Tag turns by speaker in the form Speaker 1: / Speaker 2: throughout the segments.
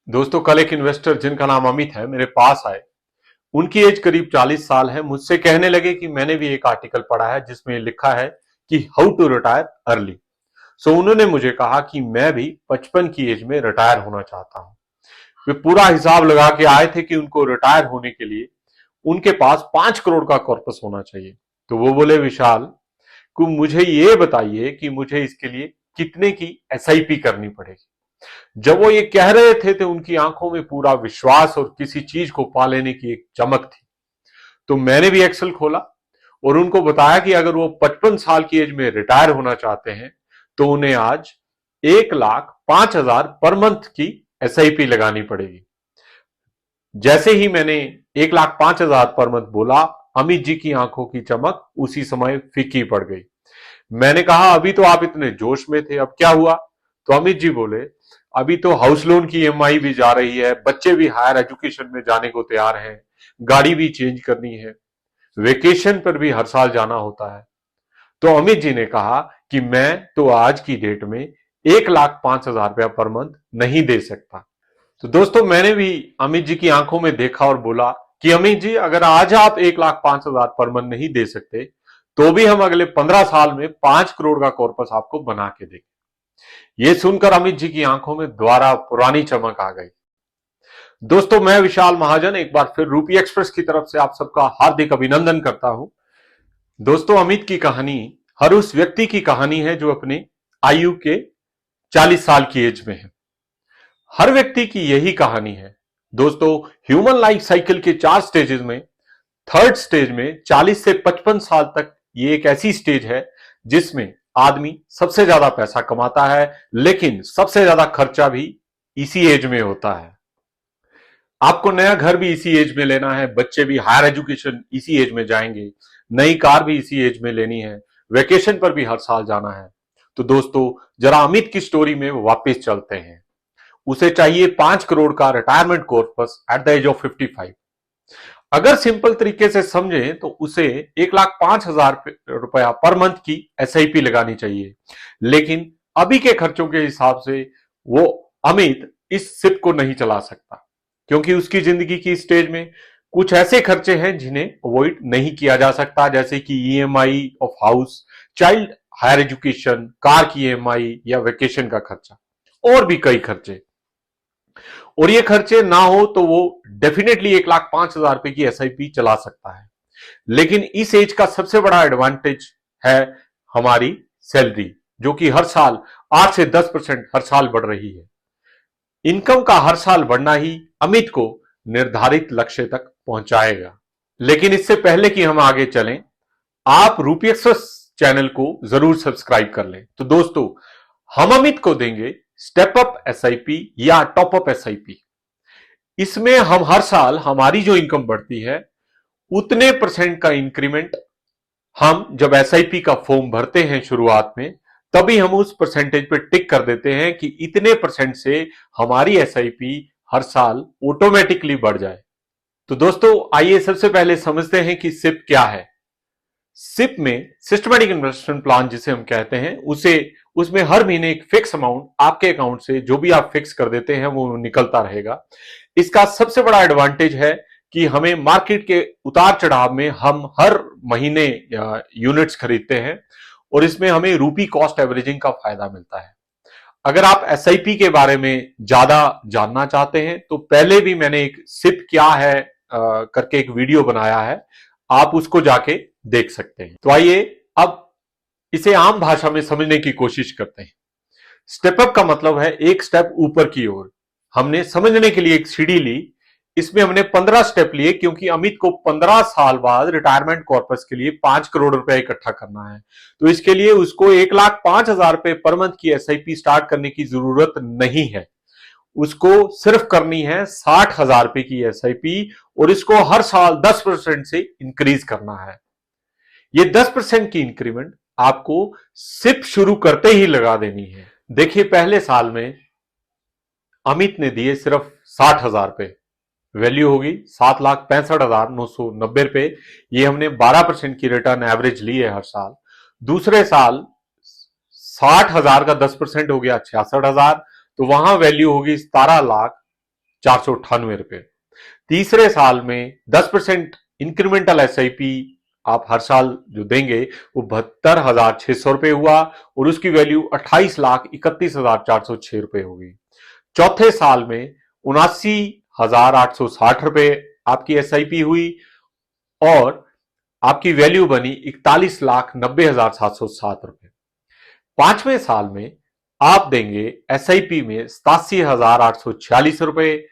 Speaker 1: दोस्तों, कल एक इन्वेस्टर जिनका नाम अमित है मेरे पास आए। उनकी एज करीब 40 साल है। मुझसे कहने लगे कि मैंने भी एक आर्टिकल पढ़ा है जिसमें लिखा है कि हाउ टू रिटायर अर्ली। सो उन्होंने मुझे कहा कि मैं भी 55 की एज में रिटायर होना चाहता हूं। वे पूरा हिसाब लगा के आए थे कि उनको रिटायर होने के लिए उनके पास 5 करोड़ का कॉर्पस होना चाहिए। तो वो बोले, विशाल को मुझे ये बताइए कि मुझे इसके लिए कितने की एसआईपी करनी पड़ेगी। जब वो ये कह रहे थे तो उनकी आंखों में पूरा विश्वास और किसी चीज को पा लेने की एक चमक थी। तो मैंने भी एक्सेल खोला और उनको बताया कि अगर वो 55 साल की एज में रिटायर होना चाहते हैं तो उन्हें आज 1,05,000 पर मंथ की एसआईपी लगानी पड़ेगी। जैसे ही मैंने 1,05,000 पर मंथ बोला, अमित जी की आंखों की चमक उसी समय फीकी पड़ गई। मैंने कहा, अभी तो आप इतने जोश में थे, अब क्या हुआ? तो अमित जी बोले, अभी तो हाउस लोन की ईएमआई भी जा रही है, बच्चे भी हायर एजुकेशन में जाने को तैयार हैं, गाड़ी भी चेंज करनी है, वेकेशन पर भी हर साल जाना होता है। तो अमित जी ने कहा कि मैं तो आज की डेट में 1,05,000 रुपया पर मंथ नहीं दे सकता। तो दोस्तों, मैंने भी अमित जी की आंखों में देखा और बोला कि अमित जी, अगर आज आप 1,05,000 पर मंथ नहीं दे सकते तो भी हम अगले 15 साल में 5 करोड़ का कॉर्पस आपको बना के देंगे। ये सुनकर अमित जी की आंखों में दोबारा पुरानी चमक आ गई। दोस्तों, मैं विशाल महाजन एक बार फिर रूपी एक्सप्रेस की तरफ से आप सबका हार्दिक अभिनंदन करता हूं। दोस्तों, अमित की कहानी हर उस व्यक्ति की कहानी है जो अपने आयु के 40 साल की एज में है। हर व्यक्ति की यही कहानी है। दोस्तों, ह्यूमन लाइफ साइकिल के 4 स्टेजेस में थर्ड स्टेज में 40 से 55 साल तक ये एक ऐसी स्टेज है जिसमें आदमी सबसे ज्यादा पैसा कमाता है, लेकिन सबसे ज्यादा खर्चा भी इसी एज में होता है। आपको नया घर भी इसी एज में लेना है, बच्चे भी हायर एजुकेशन इसी एज में जाएंगे, नई कार भी इसी एज में लेनी है, वेकेशन पर भी हर साल जाना है। तो दोस्तों, जरा अमित की स्टोरी में वापस चलते हैं। उसे चाहिए 5 करोड़ का retirement corpus at the age of 55। अगर सिंपल तरीके से समझें तो उसे 1,05,000 रुपया पर मंथ की एसआईपी लगानी चाहिए, लेकिन अभी के खर्चों के हिसाब से वो अमित इस सिप को नहीं चला सकता, क्योंकि उसकी जिंदगी की स्टेज में कुछ ऐसे खर्चे हैं जिन्हें अवॉइड नहीं किया जा सकता, जैसे कि EMI of house, child higher education, car की ईएमआई या वेकेशन का खर्चा, और भी कई खर्चे। और ये खर्चे ना हो तो वो डेफिनेटली 1,05,000 रुपए की एसआईपी चला सकता है। लेकिन इस एज का सबसे बड़ा एडवांटेज है हमारी सैलरी, जो कि हर साल 8 से 10% हर साल बढ़ रही है। इनकम का हर साल बढ़ना ही अमित को निर्धारित लक्ष्य तक पहुंचाएगा। लेकिन इससे पहले कि हम आगे चलें, आप रूपी एक्सप्रेस चैनल को जरूर सब्सक्राइब कर लें। तो दोस्तों, हम अमित को देंगे स्टेप अप एसआईपी या टॉप अप एसआईपी। इसमें हम हर साल हमारी जो इनकम बढ़ती है उतने परसेंट का इंक्रीमेंट हम जब एसआईपी का फॉर्म भरते हैं शुरुआत में, तभी हम उस परसेंटेज पे टिक कर देते हैं कि इतने परसेंट से हमारी एसआईपी हर साल ऑटोमेटिकली बढ़ जाए। तो दोस्तों, आइए सबसे पहले समझते हैं कि सिप क्या है। सिप में सिस्टमैटिक इन्वेस्टमेंट प्लान जिसे हम कहते हैं, उसमें हर महीने एक फिक्स अमाउंट आपके अकाउंट से जो भी आप फिक्स कर देते हैं वो निकलता रहेगा। इसका सबसे बड़ा एडवांटेज है कि हमें मार्केट के उतार चढ़ाव में हम हर महीने यूनिट्स खरीदते हैं और इसमें हमें रूपी कॉस्ट एवरेजिंग का फायदा मिलता है। अगर आप एसआईपी के बारे में ज्यादा जानना चाहते हैं तो पहले भी मैंने एक सिप क्या है करके एक वीडियो बनाया है, आप उसको जाके देख सकते हैं। तो आइए अब इसे आम भाषा में समझने की कोशिश करते हैं। स्टेप अप का मतलब है एक स्टेप ऊपर की ओर। हमने समझने के लिए एक सीढ़ी ली, इसमें हमने 15 स्टेप लिए, क्योंकि अमित को 15 साल बाद रिटायरमेंट कॉर्पस के लिए 5 करोड़ रुपया इकट्ठा करना है। तो इसके लिए उसको 1,05,000 रुपए पर मंथ की एसआईपी स्टार्ट करने की जरूरत नहीं है। उसको सिर्फ करनी है 60,000 रुपए की एसआईपी और इसको हर साल 10% से इंक्रीज करना है। ये 10% की इंक्रीमेंट आपको सिप शुरू करते ही लगा देनी है। देखिए, पहले साल में अमित ने दिए सिर्फ 60,000 रुपए, वैल्यू होगी 7,65,990 रुपए। ये हमने 12% की रिटर्न एवरेज ली है हर साल। दूसरे साल 60,000 का 10% हो गया 66,000, तो वहां वैल्यू होगी 17,00,000 ₹498। तीसरे साल में 10% इंक्रीमेंटल एसआईपी आप हर साल जो देंगे वो ₹72,600 हुआ और उसकी वैल्यू ₹28,31,406 होगी। चौथे साल में ₹79,860 आपकी एसआईपी हुई और आपकी वैल्यू बनी ₹41,90,707। पांचवें साल में आप देंगे एसआईपी में ₹87,846,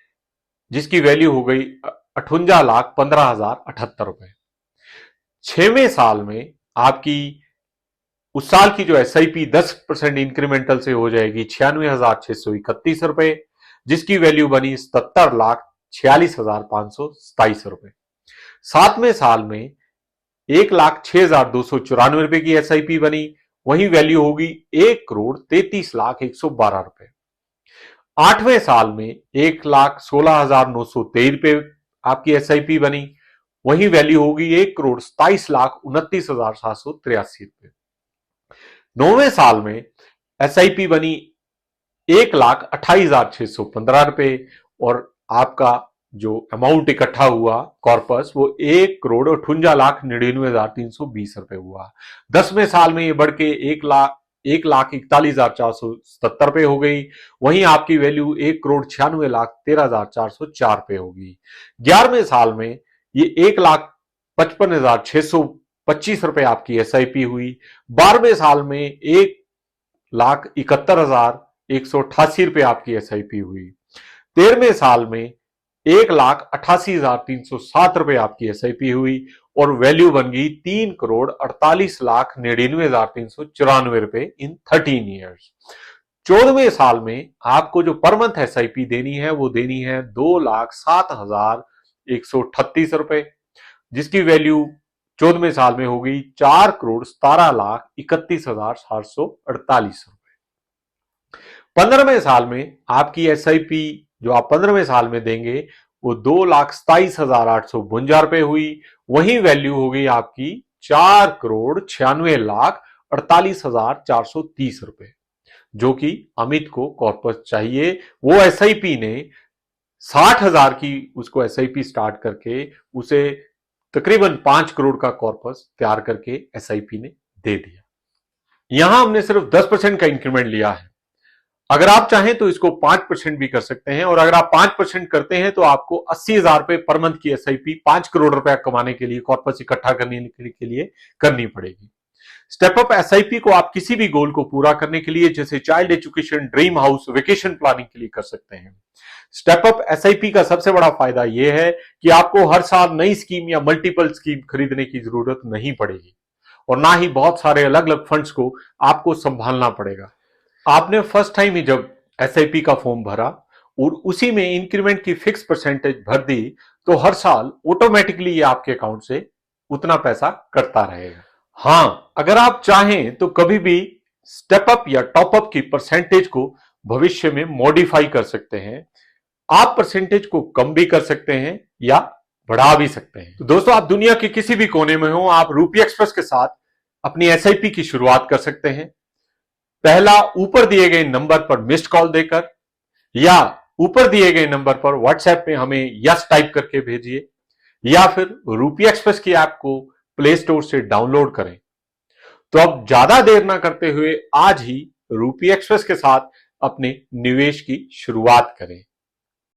Speaker 1: जिसकी वैल्यू हो गई ₹58,15,078। छवें साल में आपकी उस साल की जो एसआईपी 10% इंक्रीमेंटल से हो जाएगी ₹96,631, जिसकी वैल्यू बनी ₹77,46,527। सातवें साल में ₹1,06,294 की एसआईपी बनी, वही वैल्यू होगी ₹1,33,112। आठवें साल में ₹1,16,923 आपकी एसआईपी बनी, वही वैल्यू होगी ₹1,27,29,783। नौवें साल में एसआईपी बनी ₹1,28,615 और आपका जो अमाउंट इकट्ठा हुआ कॉर्पस वो ₹1,58,99,320 हुआ। 10वें साल में ये बढ़ के 1,41,477 हो गई, वहीं आपकी वैल्यू ₹1,96,13,404 होगी। 11वें साल में ये ₹1,55,625 आपकी एसआईपी हुई। 12वें साल में ₹1,71,188 आपकी एसआईपी हुई। 13वें साल में ₹1,88,307 आपकी एसआईपी हुई और वैल्यू बन गई ₹3,48,99,394 इन 13 ईयर्स। 14वें साल में आपको जो पर मंथ एसआईपी देनी है वो देनी है ₹2,07,138, जिसकी वैल्यू 14वें साल में होगी ₹4,17,31,748। 15वें साल में आपकी एसआईपी जो आप 15वें साल में देंगे वो ₹2,27,852 हुई, वही वैल्यू हो गई आपकी ₹4,96,48,430, जो कि अमित को कॉर्पस चाहिए। वो एसआईपी ने 60,000 की उसको एसआईपी स्टार्ट करके उसे तकरीबन 5 करोड़ का कॉर्पस तैयार करके एसआईपी ने दे दिया। यहां हमने सिर्फ 10% का इंक्रीमेंट लिया है। अगर आप चाहें तो इसको 5% भी कर सकते हैं और अगर आप 5% करते हैं तो आपको 80,000 रुपए पर मंथ की एसआईपी 5 करोड़ रुपया कमाने के लिए, कॉर्पस इकट्ठा करने के लिए करनी पड़ेगी। स्टेप अप एसआईपी को आप किसी भी गोल को पूरा करने के लिए, जैसे child education, dream house, vacation planning के लिए कर सकते हैं। स्टेप अप एसआईपी का सबसे बड़ा फायदा यह है कि आपको हर साल नई स्कीम या मल्टीपल स्कीम खरीदने की जरूरत नहीं पड़ेगी और ना ही बहुत सारे अलग अलग फंड्स को आपको संभालना पड़ेगा। आपने फर्स्ट टाइम ही जब एसआईपी का फॉर्म भरा और उसी में इंक्रीमेंट की फिक्स परसेंटेज भर दी तो हर साल ऑटोमेटिकली ये आपके अकाउंट से उतना पैसा कटता रहेगा। हां, अगर आप चाहें तो कभी भी स्टेप अप या टॉप अप की परसेंटेज को भविष्य में मॉडिफाई कर सकते हैं। आप परसेंटेज को कम भी कर सकते हैं या बढ़ा भी सकते हैं। तो दोस्तों, आप दुनिया के किसी भी कोने में हो, आप रूपी एक्सप्रेस के साथ अपनी एसआईपी की शुरुआत कर सकते हैं। पहला, ऊपर दिए गए नंबर पर मिस्ड कॉल देकर या ऊपर दिए गए नंबर पर व्हाट्सएप में हमें यस टाइप करके भेजिए या फिर रूपी एक्सप्रेस की ऐप को प्ले स्टोर से डाउनलोड करें। तो अब ज्यादा देर ना करते हुए आज ही रूपी एक्सप्रेस के साथ अपने निवेश की शुरुआत करें।